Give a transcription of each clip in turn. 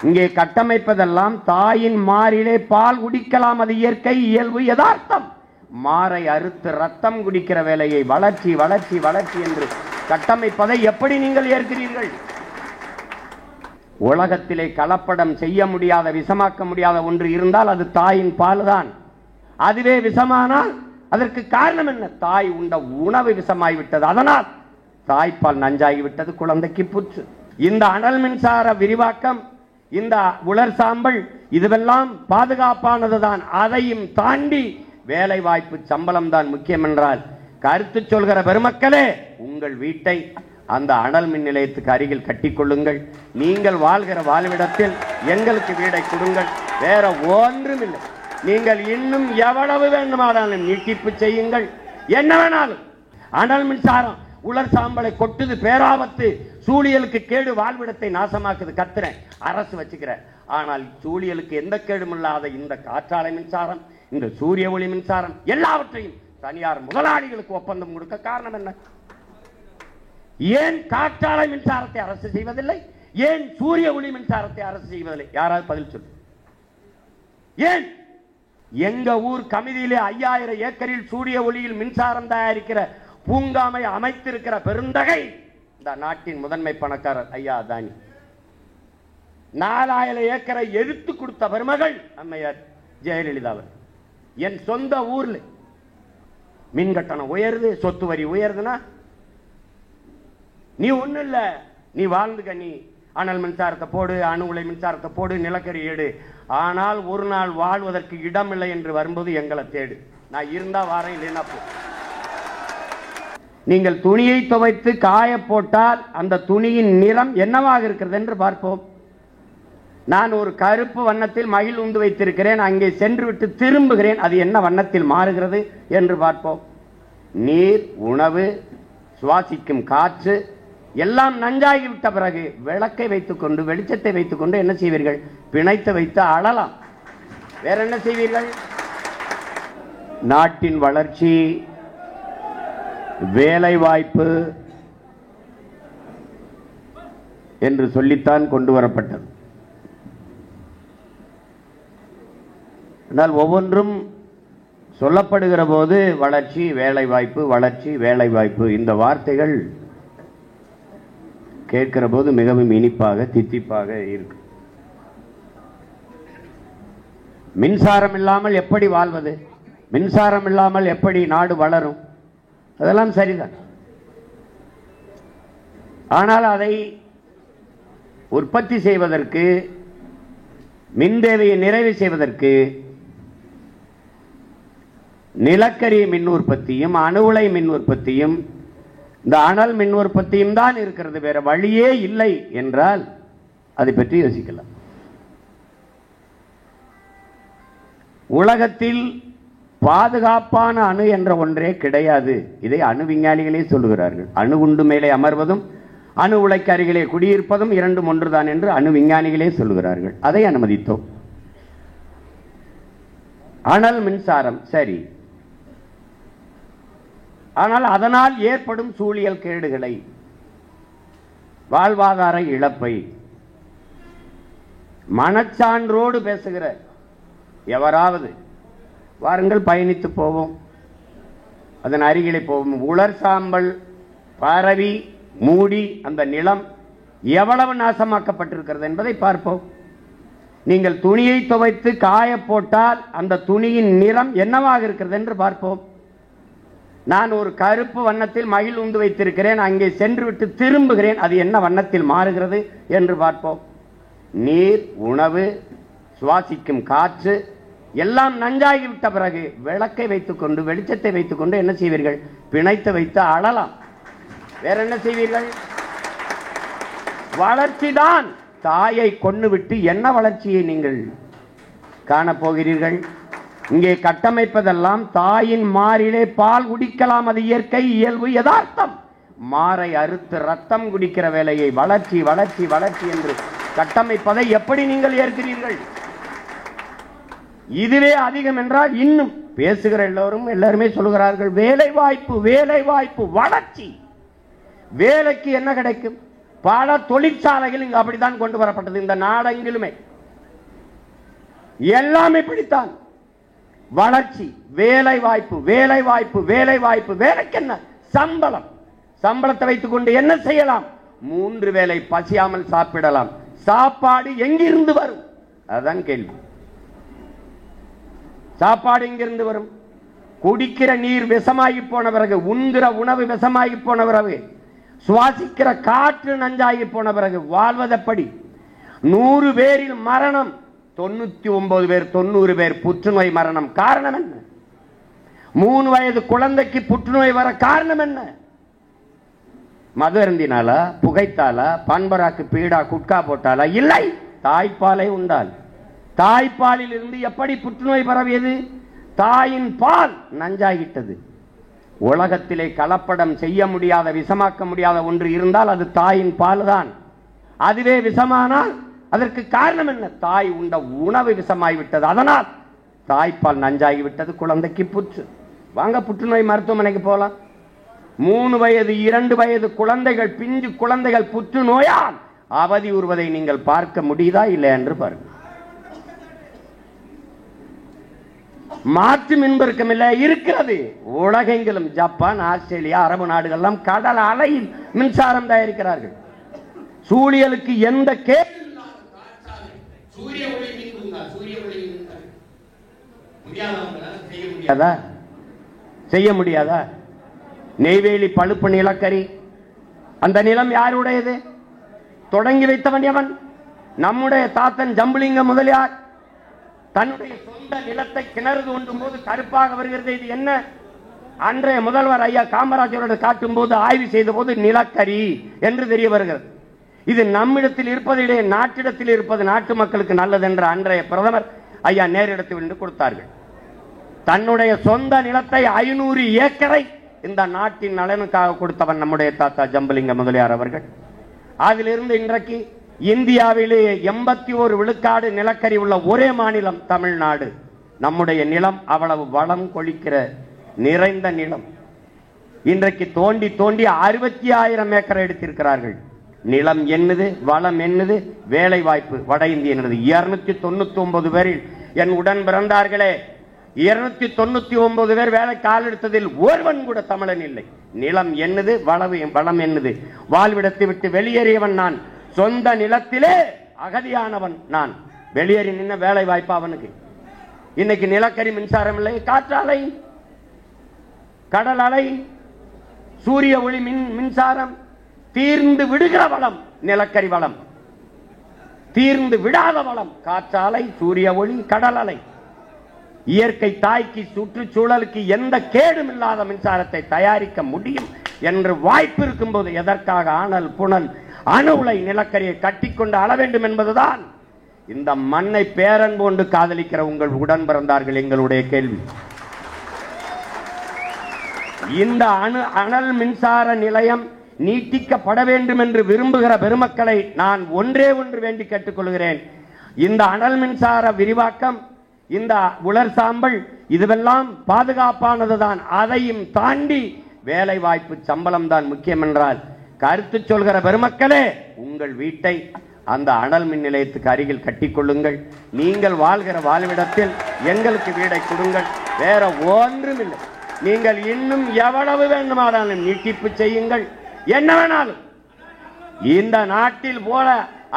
இங்கே கட்டமைப்பதெல்லாம் தாயின் மாறிலே பால் குடிக்கலாம், அது இயற்கை, இயல்பு, யதார்த்தம். மாறை அறுத்து ரத்தம் குடிக்கிற வேலையை வளர்ச்சி வளர்ச்சி வளர்ச்சி என்று கட்டமைப்பதை எப்படி நீங்கள் ஏற்கிறீர்கள்? உலகத்திலே கலப்படம் செய்ய முடியாத, விஷமாக்க முடியாத ஒன்று இருந்தால் அது தாயின் பால் தான். அதுவே விஷமானால் அதற்கு காரணம் என்ன? தாய் உண்ட உணவு விஷமாகிவிட்டது, அதனால் தாய்ப்பால் நஞ்சாகிவிட்டது, குழந்தைக்கு புற்று. இந்த அனல் மின்சார விரிவாக்கம், இந்த உலர் சாம்பல், இதுவெல்லாம் பாதுகாப்பானதுதான். அதையும் தாண்டி வேலை வாய்ப்பு, சம்பளம் தான் முக்கியம் என்றால், கருத்து சொல்கிற பெருமக்களே, உங்கள் வீட்டை அந்த அனல் மின் நிலையத்துக்கு அருகில் கட்டிக்கொள்ளுங்கள். நீங்கள் வாழ்கிற வாழ்விடத்தில் எங்களுக்கு வீடை கொடுங்கள், வேற ஒன்றும் இல்லை. நீங்கள் இன்னும் எவ்வளவு வேண்டுமானாலும் நீட்டிப்பு செய்யுங்கள், என்ன வேணாலும். அனல் மின்சாரம் உலர் சாம்பலை கொட்டுது, பேராபத்து, சூழியலுக்கு கேடு, வாழ்விடத்தை நாசமாக்குது. கத்துறேன், அரசு வச்சுக்கிறேன். ஆனால் சூழியலுக்கு எந்த கேடும் இல்லாத இந்த காற்றாலை மின்சாரம், இந்த சூரிய ஒளி மின்சாரம், எல்லாவற்றையும் தனியார் முதலாளிகளுக்கு ஒப்பந்தம் கொடுக்க காரணம் என்ன? ஏன் காற்றாலை மின்சாரத்தை அரசு செய்வதில்லை? ஏன் சூரிய ஒளி மின்சாரத்தை அரசு செய்வதில்லை? யாராவது பதில் சொல்லு. ஏன்? எங்க ஊர் கமிதியிலே 5000 ஏக்கரில் சூரிய ஒளியில் மின்சாரம் தயாரிக்கிற பூங்காமை அமைத்திருக்கிற பெருந்தகை இந்த நாட்டின் முதன்மை பணக்காரர் ஐயா அதானி. 4000 ஏக்கரை எடுத்து கொடுத்த பெருமகள் அம்மையார் ஜெயலலிதா. என் சொந்த ஊர்ல மின் கட்டணம் உயருது, சொத்து வரி உயருதுன்னா நீ ஒண்ணு இல்ல, நீ வாழ்ந்துக்க, நீ அனல் மின்சாரத்தை போடு, அணு உலை மின்சாரத்தை போடு, நிலக்கரி ஏடு. ஆனால் ஒரு நாள் வாழ்வதற்கு இடம் இல்லை என்று வரும்போது எங்களை தேடு. நான் இருந்தா வாரேன், இல்லைன்னா போ. நீங்கள் துணியை துவைத்து காய போட்டால் அந்த துணியின் நிறம் என்னவாக இருக்கிறது என்று பார்ப்போம். நான் ஒரு கருப்பு வண்ணத்தில் மகிழ் உண்டு வைத்திருக்கிறேன், அங்கே சென்று விட்டு திரும்புகிறேன், அது என்ன வண்ணத்தில் மாறுகிறது என்று பார்ப்போம். நீர், உணவு, சுவாசிக்கும் காற்று எல்லாம் நஞ்சாகிவிட்ட பிறகு விளக்கை வைத்துக் கொண்டு, வெளிச்சத்தை வைத்துக் கொண்டு என்ன செய்வீர்கள்? பிணைத்து வைத்து அழலாம். வேற என்ன செய்வீர்கள்? நாட்டின் வளர்ச்சி, வேலை வாய்ப்பு என்று சொல்லித்தான் கொண்டு வரப்பட்டது. ஆனால் ஒவ்வொன்றும் சொல்லப்படுகிற போது வளர்ச்சி, வேலை வாய்ப்பு, வளர்ச்சி, வேலை வாய்ப்பு, இந்த வார்த்தைகள் கேட்கிற போது மிகவும் இனிப்பாக, தித்திப்பாக இருக்கு. மின்சாரம் இல்லாமல் எப்படி வாழ்வது? மின்சாரம் இல்லாமல் எப்படி நாடு வளரும்? அதெல்லாம் சரிதான். ஆனால் அதை உற்பத்தி செய்வதற்கு, மின் தேவையை நிறைவு செய்வதற்கு நிலக்கரி மின் உற்பத்தியும், அணு உலை மின் உற்பத்தியும், இந்த அனல் மின் உற்பத்தியும் தான் இருக்கிறது. வேற வழியே இல்லை என்றால் அதை பற்றி யோசிக்கலாம். உலகத்தில் பாதுகாப்பான அணு என்ற ஒன்றே கிடையாது. இதை அணு விஞ்ஞானிகளே சொல்லுகிறார்கள். அணு குண்டு மேலே அமர்வதும் அணு உலைக்கு அருகிலே குடியிருப்பதும் இரண்டும் ஒன்றுதான் என்று அணு விஞ்ஞானிகளே சொல்லுகிறார்கள். அதை அனுமதித்தோம். அனல் மின்சாரம் சரி, ஆனால் அதனால் ஏற்படும் சூழியல் கேடுகளை, வாழ்வாதார இழப்பை மனச்சான்றோடு பேசுகிற எவராவது வாருங்கள், பயணித்து போவோம், அதன் அருகிலே போவோம். உலர் சாம்பல் பரவி மூடி அந்த நிலம் எவ்வளவு நாசமாக்கப்பட்டிருக்கிறது என்பதை பார்ப்போம். நீங்கள் துணியை துவைத்து காய போட்டால் அந்த துணியின் நிறம் என்னவாக இருக்கிறது என்று பார்ப்போம். நான் ஒரு கருப்பு வண்ணத்தில் மகிழ் உண்டு வைத்திருக்கிறேன், அங்கே சென்று விட்டு திரும்புகிறேன், அது என்ன வண்ணத்தில் மாறுகிறது என்று பார்ப்போம். நீர், உணவு, சுவாசிக்கும் காற்று எல்லாம் நஞ்சாகிவிட்ட பிறகு விளக்கை வைத்துக் கொண்டு, வெளிச்சத்தை வைத்துக் கொண்டு என்ன செய்வீர்கள்? பிணைத்து வைத்து அழலாம். வேற என்ன செய்வீர்கள்? வளர்ச்சிதான். தாயை கொண்டு விட்டு என்ன வளர்ச்சியை நீங்கள் காணப்போகிறீர்கள்? இங்கே கட்டமைப்பதெல்லாம் தாயின் மாறிலே பால் குடிக்கலாம், அது இயற்கை, இயல்பு, யதார்த்தம். மாறை அறுத்து ரத்தம் குடிக்கிற வேலையை வளர்ச்சி வளர்ச்சி வளர்ச்சி என்று கட்டமைப்பதை எப்படி நீங்கள் ஏற்கிறீர்கள்? இதுவே அதிகம் என்றால் இன்னும் பேசுகிற எல்லாருமே சொல்கிறார்கள் வேலை வாய்ப்பு, வேலை வாய்ப்பு, வளர்ச்சி. வேலைக்கு என்ன கிடைக்கும்? பல தொழிற்சாலைகள் இங்கு அப்படித்தான் கொண்டு வரப்பட்டது. இந்த நாடெங்கிலுமே எல்லாமே பிடித்தான். வளர்ச்சி, வேலை வாய்ப்பு, வேலை வாய்ப்பு, வேலை வாய்ப்பு. வேலைக்கு என்ன? சம்பளம். சம்பளத்தை வைத்துக் கொண்டு என்ன செய்யலாம்? 3 வேளை பசியாமல் சாப்பிடலாம். சாப்பாடு எங்கிருந்து வரும்? அதுதான் கேள்வி. சாப்பாடு எங்கிருந்து வரும்? குடிக்கிற நீர் விஷமாகி போன பிறகு, உண்கிற உணவு விஷமாகி போன பிறகு, சுவாசிக்கிற காற்று நஞ்சாகி போன பிறகு வாழ்வதெப்படி? 100 பேரில் மரணம், 99 பேர் 90 பேர் புற்றுநோய் மரணம். காரணம் என்ன? 3 வயது குழந்தைக்கு புற்றுநோய் வர காரணம் என்ன? மது அருந்தினாலா, புகைத்தாலா, பான்பராக்கு, பீடா, குட்கா போட்டாலா? இல்லை, தாய்ப்பாலை உண்டால். தாய்ப்பாலில் இருந்து எப்படி புற்றுநோய் பரவியது? தாயின் பால் நஞ்சாகிட்டது. உலகத்திலே கலப்படம் செய்ய முடியாத, விஷமாக்க முடியாத ஒன்று இருந்தால் அது தாயின் பால் தான். அதுவே விஷமானால் அதற்கு காரணம் என்ன? தாய் உண்ட உணவு விஷமாகிவிட்டது. அதனால் தாய்ப்பால் நஞ்சாகிவிட்டது, குழந்தைக்கு புற்று. வாங்க புற்றுநோய் மருத்துவமனைக்கு போலாம். 3 வயது 2 வயது குழந்தைகள், பிஞ்சு குழந்தைகள் புற்றுநோயால் அவதி உறுவதை நீங்கள் பார்க்க முடியுதா இல்லை என்று பாருங்கள். மாற்று மின்பெருக்கம் இல்லை, இருக்கிறது. உலகெங்கிலும் ஜப்பான், ஆஸ்திரேலியா, அரபு நாடுகள் கடல் அலையில் மின்சாரம் தயாரிக்கிறார்கள். சூழியலுக்கு எந்த செய்ய முடியாதா? நெய்வேலி பழுப்பு நிலக்கரி, அந்த நிலம் யாருடையது? தொடங்கி வைத்தவன் எவன்? நம்முடைய தாத்தன் ஜம்புலிங்க முதலியார். தன்னுடைய சொந்த நிலத்தை கிணறு தோண்டும் போது கருப்பாக வருகிறது. இது என்ன? அன்றைய முதல்வர் ஐயா காமராஜரோடு காட்டும் போது, ஆய்வு செய்த போது நிலக்கரி என்று தெரிய வருகிறது. இது நம்மிடத்தில் இருப்பதிலே நாட்டிடத்தில் இருப்பது நாட்டு மக்களுக்கு நல்லது என்று அன்றைய பிரதமர் ஐயா நேரிடத்தில் என்று கொடுத்தார்கள். தன்னுடைய சொந்த நிலத்தை 500 ஏக்கரை இந்த நாட்டின் நலனுக்காக கொடுத்தவன் நம்முடைய தாத்தா ஜம்புலிங்க முதலியார் அவர்கள். அதிலிருந்து இன்றைக்கு இந்தியாவிலே 81 விழுக்காடு நிலக்கரி உள்ள ஒரே மாநிலம் தமிழ்நாடு. நம்முடைய நிலம் அவ்வளவு வளம் கொழிக்கிற நிறைந்த நிலம். இன்றைக்கு தோண்டி தோண்டி 60,000 ஏக்கரை எடுத்திருக்கிறார்கள். நிலம் என்னது, வளம் என்னது, வேலை வாய்ப்பு வட இந்திய 299 பேரில் என் உடன் பிறந்தார்களே, 299 பேர் வேலை கால் எடுத்ததில் ஒருவன் கூட தமிழன் இல்லை. நிலம் என்னது, வளம் என்னது. வாழ்விடத்தை விட்டு வெளியேறியவன் நான். சொந்த நிலத்திலே அகதியானவன் நான். வெளியேறி நின்ன வேலை வாய்ப்பு அவனுக்கு. இன்னைக்கு நிலக்கரி மின்சாரம் இல்லை, காற்றாலை, கடல் அலை, சூரிய ஒளி மின்சாரம். தீர்ந்து விடுகிற வளம் நிலக்கரி வளம், தீர்ந்து விடாத வளம் காற்றாலை, சூரிய ஒளி, கடல் அலை. இயற்கை தாய்க்கு, சுற்றுச்சூழலுக்கு எந்த கேடும் இல்லாத மின்சாரத்தை தயாரிக்க முடியும் என்று வாய்ப்பு இருக்கும் போது எதற்காக ஆனல் புனல் அணு உலை நிலக்கரியை கட்டிக்கொண்டு அள வேண்டும் என்பதுதான் இந்த மண்ணை பேரன் போன்று காதலிக்கிற உங்கள் உடன் பிறந்தார்கள் எங்களுடைய கேள்வி. இந்த அனல் மின்சார நிலையம் நீட்டிக்கப்பட வேண்டும் என்று விரும்புகிற பெருமக்களை நான் ஒன்றே ஒன்று வேண்டி கேட்டுக்கொள்கிறேன். இந்த அனல் மின்சார விரிவாக்கம், இந்த உலர் சாம்பல், இதுவெல்லாம் பாதுகாப்பானதுதான். அதையும் தாண்டி வேலை வாய்ப்பு, சம்பளம் தான் முக்கியம் என்றால், கருத்து சொல்கிற பெருமக்களே, உங்கள் வீட்டை அந்த அனல் மின் நிலையத்துக்கு அருகில் கட்டிக்கொள்ளுங்கள். நீங்கள் வாழ்கிற வாழ்விடத்தில் எங்களுக்கு வீடை கொடுங்கள். வேற ஒன்றும் இல்லை. நீங்கள் இன்னும் எவ்வளவு வேண்டுமானாலும் நீட்டிப்பு செய்யுங்கள், என்ன வேணாலும். இந்த நாட்டில் போல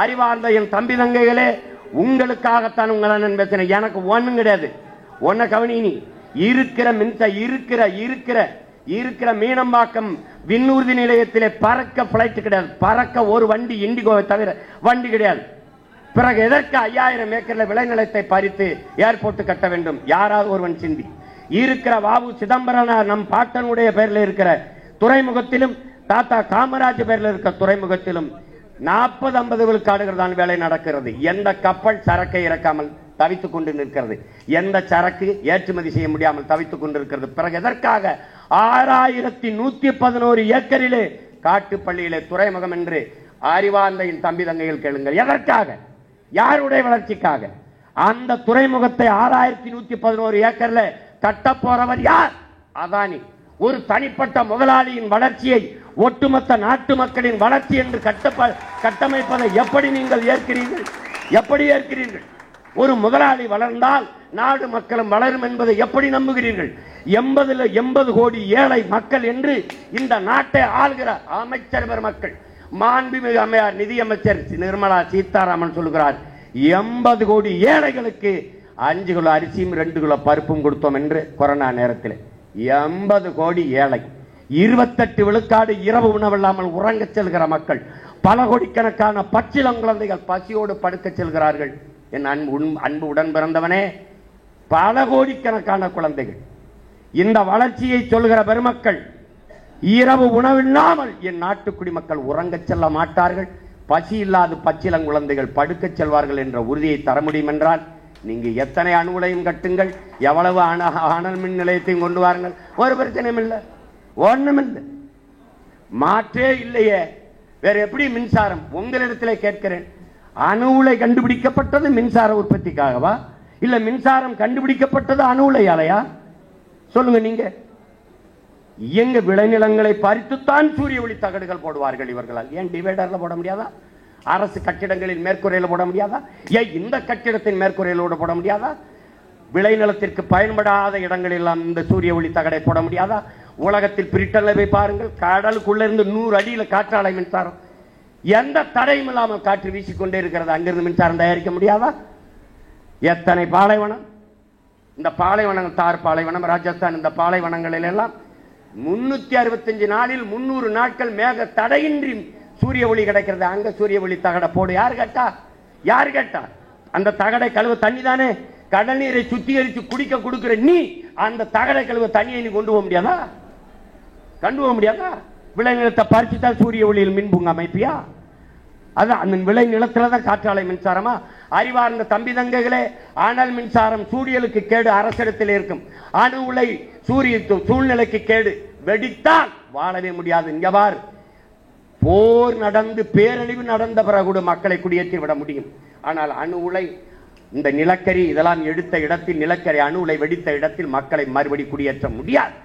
அறிவார்ந்த என் தம்பி தங்கைகளே, உங்களுக்காகத்தான் உங்கள் அண்ணன் பேசினேன். எனக்கு ஒண்ணும் கிடையாது. ஒன்ன கவனி, நீ இருக்கிற மீனம்பாக்கம் விண்ணூர்தி நிலையத்திலே பறக்க பிளைட் கிடையாது. பறக்க ஒரு வண்டி இண்டிகோவை தவிர வண்டி கிடையாது. பிறகு எதற்கு 5000 ஏக்கர்ல விளைநிலத்தை பறித்து ஏர்போர்ட் கட்ட வேண்டும்? யாராவது ஒருவன் சிந்தி. இருக்கிற வாவு சிதம்பரனார் நம் பாட்டனுடைய பெயரில் இருக்கிற துறைமுகத்திலும், தாத்தா காமராஜ் பெயரில் இருக்கிற துறைமுகத்திலும் 40-50 விழுக்காடுகள் தான் வேலை நடக்கிறது. எந்த கப்பல் சரக்கை இறக்காமல் தவித்துக் கொண்டு நிற்கிறது, எந்த சரக்கு ஏற்றுமதி செய்ய முடியாமல் தவித்துக் கொண்டிருக்கிறது. பிறகு எதற்காக 6111 ஏக்கரிலே காட்டுப்பள்ளியிலே துறைமுகம் என்று அறிவார்ந்த தம்பி தங்கைகள் கேளுங்கள். எதற்காக? யாருடைய வளர்ச்சிக்காக? அந்த துறைமுகத்தை 6111 ஏக்கர்ல கட்ட போறவர் யார்? அதானி. ஒரு தனிப்பட்ட முதலாளியின் வளர்ச்சியை ஒட்டுமொத்த நாட்டு மக்களின் வளர்ச்சி என்று கட்டமைப்பதை எப்படி நீங்கள் ஏற்கிறீர்கள்? எப்படி ஏற்கிறீர்கள்? ஒரு முதலாளி வளர்ந்தால் நாடு மக்களும் வளரும் என்பதை எப்படி நம்புகிறீர்கள்? 80 கோடி ஏழை மக்கள் என்று இந்த நாட்டை ஆளுகிற அமைச்சர் பெருமக்கள், மாண்புமிகு அம்மையார் நிதியமைச்சர் நிர்மலா சீதாராமன் சொல்கிறார், 80 கோடி ஏழைகளுக்கு 5 கிலோ அரிசியும் 2 கிலோ பருப்பும் கொடுத்தோம் என்று. கொரோனா நேரத்தில் 80 கோடி ஏழை, 28 விழுக்காடு இரவு உணவில்லாமல் உறங்க செல்கிற மக்கள், பல கோடிக்கணக்கான பச்சிளம் குழந்தைகள் பசியோடு படுக்க செல்கிறார்கள். என் அன்பு உடன் பிறந்தவனே, பல கோடிக்கணக்கான குழந்தைகள். இந்த வளர்ச்சியை சொல்கிற பெருமக்கள், இரவு உணவில்லாமல் என் நாட்டு குடிமக்கள் உறங்க செல்ல மாட்டார்கள், பசி இல்லாத பச்சிளங்குழந்தைகள் படுக்க செல்வார்கள் என்ற உறுதியை தர முடியும் என்றால் நீங்க எத்தனை அணு உலையும் கட்டுங்கள், எவ்வளவு அனல் மின் நிலையத்தையும் கொண்டு வாருங்கள், ஒரு பிரச்சனையும் இல்லை, ஒண்ணும் இல்லை, மாற்றே இல்லையே. வேற எப்படி மின்சாரம்? உங்களிடத்திலே கேட்கிறேன், அணு உலை கண்டுபிடிக்கப்பட்டது மின்சார உற்பத்திக்காகவா, இல்ல மின்சாரம் கண்டுபிடிக்கப்பட்டது அணு உலையாலையா? சொல்லுங்க நீங்க. எங்க விளைநிலங்களை பறித்துத்தான் சூரிய ஒளி தகடுகள் போடுவார்கள் இவர்களால். ஏன் டிவைடர்ல போட முடியாதா? அரசு கட்டிடங்களில் மேற்கூரையில் போட முடியாதா? ஏன் இந்த கட்டிடத்தின் மேற்கூரையிலோட போட முடியாதா? விளைநிலத்திற்கு பயன்படாத இடங்களெல்லாம் இந்த சூரிய ஒளி தகடை போட முடியாதா? உலகத்தில் பிரிட்டலை பாருங்கள், கடலுக்குள்ள இருந்து 100 அடியில காற்றாலை மின்சாரம், எந்த தடையும் இல்லாமல் காற்று வீசிக்கொண்டே இருக்கிறது, அங்கிருந்து மின்சாரம் தயாரிக்க முடியாதா? எத்தனை பாலைவனம், இந்த பாலைவனங்கள், தார் பாலைவனம், ராஜஸ்தான், இந்த பாலைவனங்களில் எல்லாம் 365 நாளில் 300 நாட்கள் மேக தடையின்றி சூரிய ஒளி கிடைக்கிறது. அங்க சூரிய ஒளி தகடை போடு. யார் கேட்டா? யார் கேட்டா? அந்த தகடை கழுவ தண்ணி தானே, கடல் நீரை சுத்திகரித்து குடிக்க கொடுக்கிற நீ அந்த தகடை கழுவ தண்ணியை நீ கொண்டு போக முடியாதா? கொண்டு போக முடியாதா? விளைநிலத்தை பறிச்சுதான் சூரிய ஒளியில் மின்புங்க அமைப்பியா? அதான் அந்த விளை நிலத்துலதான் காற்றாலை மின்சாரமா? அறிவார்ந்த தம்பி தங்கைகளே, அனல் மின்சாரம் சூரியலுக்கு கேடு, அரசிடத்தில் இருக்கும். அணு உலை சூரிய சூழ்நிலைக்கு கேடு, வெடித்தால் வாழவே முடியாது. இங்க பார், போர் நடந்து பேரழிவு நடந்த பிறகு கூட மக்களை குடியேற்றி விட முடியும். ஆனால் அணு உலை, இந்த நிலக்கரி இதெல்லாம் எடுத்த இடத்தில், நிலக்கரி அணு உலை வெடித்த இடத்தில் மக்களை மறுபடி குடியேற்ற முடியாது.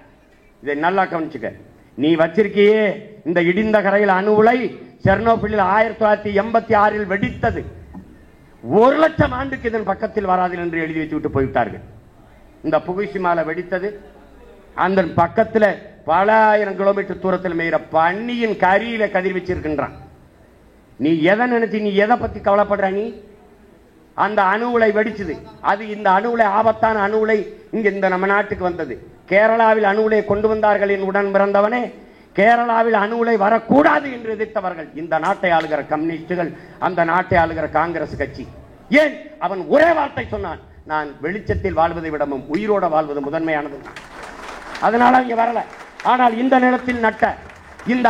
இதை நல்லா கவனிச்சுக்க. நீ வச்சிருக்கியே இந்த இடிந்த கரையில் அணு உலை, செர்னோபிலில் 1986 வெடித்தது. 1 லட்சம் ஆண்டுக்கு இதன் பக்கத்தில் வராது என்று எழுதி வச்சு விட்டு போய்விட்டார்கள். இந்த புகுஷிமால வெடித்தது, அந்த பக்கத்தில் பல ஆயிரம் கிலோமீட்டர் தூரத்தில் மேய்கிற பன்னியின் கரியில கதிர் வச்சிருக்கின்றான். நீ எதை நினைச்சு, நீ எதை பத்தி கவலைப்படுற? நீ அந்த அணு உலை வெடிச்சது. அது இந்த அணு உலை, ஆபத்தான அணு உலை இங்க இந்த நம்ம நாட்டுக்கு வந்தது. கேரளாவில் அணு உலை கொண்டு வந்தார்கள். என் உடன் பிறந்தவனே, கேரளாவில் அணு உலை வரக்கூடாது என்று எதிர்த்தவர்கள் இந்த நாட்டை ஆளுகிற கம்யூனிஸ்டுகள், அந்த நாட்டை ஆளுகிற காங்கிரஸ் கட்சி. ஏன்? அவன் ஒரே வார்த்தை சொன்னான், நான் வெளிச்சத்தில் வாழ்வதை விடவும் உயிரோட வாழ்வது முதன்மையானது. அதனால இங்க வரல. ஆனால் இந்த நிலத்தில் நட்ட இந்த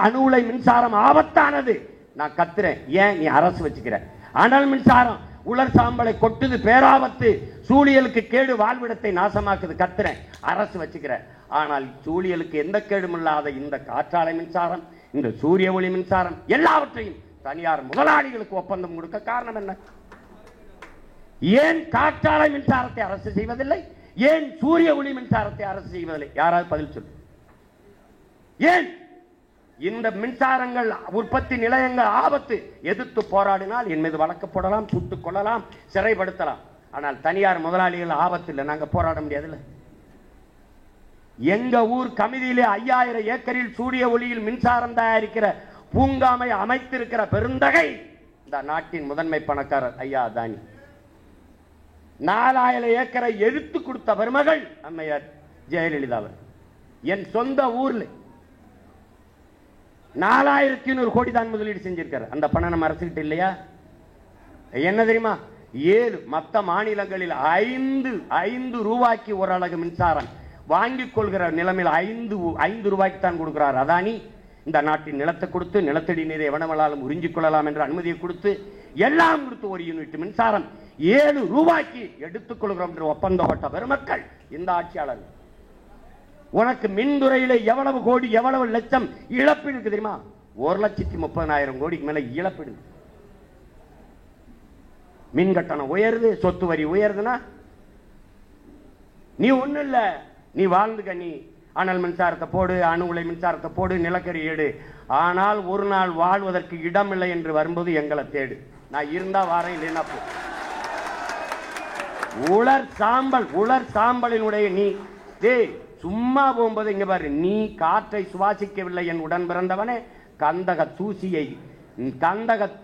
அணு உலை மின்சாரம் ஆபத்தானது. நான் கத்துறேன், ஏன் நீ அரசு வச்சுக்கிற? அனல் மின்சாரம் உலர் சாம்பலை கொட்டுது, பேராபத்து, சூழியலுக்கு கேடு, வாழ்விடத்தை நாசமாக்குது. கத்துறேன், அரசு வச்சுக்கிற. ஆனால் சூழியலுக்கு எந்த கேடும் இல்லாத இந்த காற்றாலை மின்சாரம், இந்த சூரிய ஒளி மின்சாரம் எல்லாவற்றையும் தனியார் முதலாளிகளுக்கு ஒப்பந்தம் கொடுக்க காரணம் என்ன? ஏன் காற்றாலை மின்சாரத்தை அரசு செய்வதில்லை? ஏன் சூரிய ஒளி மின்சாரத்தை அரசு செய்வதில்லை? யாராவது பதில் சொல்லு. ஏன்? இந்த மின்சாரங்கள் உற்பத்தி நிலையங்கள் ஆபத்து, எதிர்த்து போராடினால் என் மீது வழக்கு போடலாம், சுட்டுக் கொள்ளலாம், சிறைப்படுத்தலாம். ஆனால் தனியார் முதலாளிகள் ஆபத்து இல்லை, நாங்க போராட முடியாதுல்ல. எங்க ஊர் கமிதியிலே 5000 ஏக்கரில் சூரிய ஒளியில் மின்சாரம் தயாரிக்கிற பூங்காமை அமைத்திருக்கிற பெருந்தகை இந்த நாட்டின் முதன்மை பணக்காரர் ஐயா அதானி. 4000 ஏக்கரை எடுத்து கொடுத்த பெருமகள் அம்மையார் ஜெயலலிதா. என் சொந்த ஊர்ல 4100 கோடி தான் முதலீடு செஞ்சிருக்காரு. அந்த பணம் நம்ம அரசுகிட்ட இல்லையா? என்ன தெரியுமா? 7 மற்ற மாநிலங்களில் 5 ரூபாய்க்கு ஒரு அலகு மின்சாரம் வாங்கிக் கொள்கிற நிலைமையில் 5 ரூபாய்க்கு தான் கொடுக்கிறார் அதானி. இந்த நாட்டின் நிலத்தை கொடுத்து, நிலத்தடி நீரை எவனவளாலும் உறிஞ்சிக் கொள்ளலாம் என்ற அனுமதியை கொடுத்து, எல்லாம் கொடுத்து ஒரு யூனிட் மின்சாரம் 7 ரூபாய்க்கு எடுத்துக் கொள்கிறோம் என்று ஒப்பந்தப்பட்ட பெருமக்கள் இந்த ஆட்சியாளர். உனக்கு மின்துறையில எவ்வளவு கோடி, எவ்வளவு லட்சம் இழப்பீடு இருக்கு தெரியுமா? 1,30,000 கோடிக்கு மேல இழப்பீடு. மின் கட்டணம் உயருது, சொத்து வரி உயருதுன்னா நீ ஒண்ணு இல்ல, நீ வாழ்ந்துக்க. நீ அனல் மின்சாரத்தை போடு, அணு உலை மின்சாரத்தை போடு, நிலக்கரி எடு. ஆனால் ஒரு நாள் வாழ்வதற்கு இடமில்லை என்று வரும்போது எங்களை தேடு. நான் இருந்தா வாரேன், இல்லைன்னா போ. உலர் சாம்பலினுடைய நீ சும்மா போகும்போது இங்க பாரு, நீ காற்றை சுவாசிக்கவில்லை என் உடன் பிறந்தவனே, கந்தக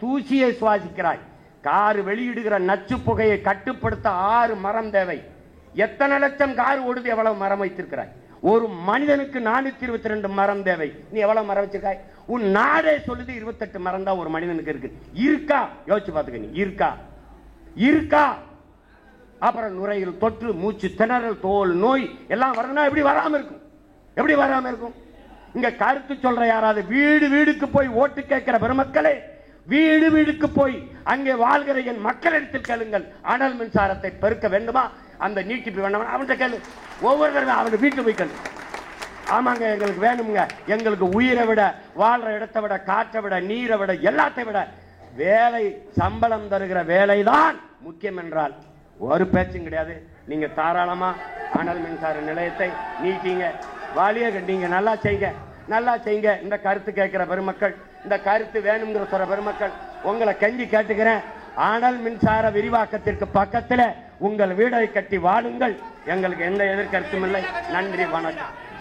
தூசியை சுவாசிக்கிறாய். கார் வெளியிடுகிற நச்சு புகையை கட்டுப்படுத்த 6 மரம் தேவை. எத்தனை லட்சம் கார் ஓடுது, எவ்வளவு மரம் வைத்திருக்கிறாய்? ஒரு மனிதனுக்கு 422 மரம் தேவை. நீ எவ்வளவு மரம் வச்சிருக்காய்? உன் நாடே சொல்லுது 28 மரம் தான் ஒரு மனிதனுக்கு இருக்கு. இருக்கா? யோசிச்சு பார்த்துக்க. நீ இருக்கா? அப்புறம் நுரையில் தொற்று, மூச்சு திணறல், தோல் நோய் எல்லாம் வரணும்னா எப்படி வராம இருக்கும்? இங்க கருத்து சொல்ற யாராவது வீடுக்கு போய் ஓட்டு கேட்கிற பெருமக்களே, வீடுக்கு போய் அங்கே வாழ்கிற என் மக்களிடத்தில் கேளுங்கள். அனல் மின்சாரத்தை பெருக்க வேண்டுமா, அந்த நீட்டிப்பு வேண்டாமா, அவன்கிட்ட கேளு. ஒவ்வொரு தடவை அவன் வீட்டு போய் கேளு. ஆமாங்க, எங்களுக்கு வேணுங்க. எங்களுக்கு உயிரை விட, வாழ்ற இடத்தை விட, காற்றை விட, நீரை விட, எல்லாத்தை விட வேலை, சம்பளம் தருகிற வேலைதான் முக்கியம் என்றால் ஒரு பேச்சும் கிடையாது. நீங்க தாராளமா அனல் மின்சார நிலையத்தை நீட்டிங்க, வாலிய கட்டிங்க, நல்லா செய்யுங்க. இந்த கருத்து கேட்கிற பெருமக்கள், இந்த கருத்து வேணுங்கிற சொல்ற பெருமக்கள், உங்களை கெஞ்சி கேட்டுக்கிறேன். அனல் மின்சார விரிவாக்கத்திற்கு பக்கத்தில் உங்கள் வீடை கட்டி வாழுங்கள். எங்களுக்கு எந்த எதிர்கருத்தும் இல்லை. நன்றி, வணக்கம்.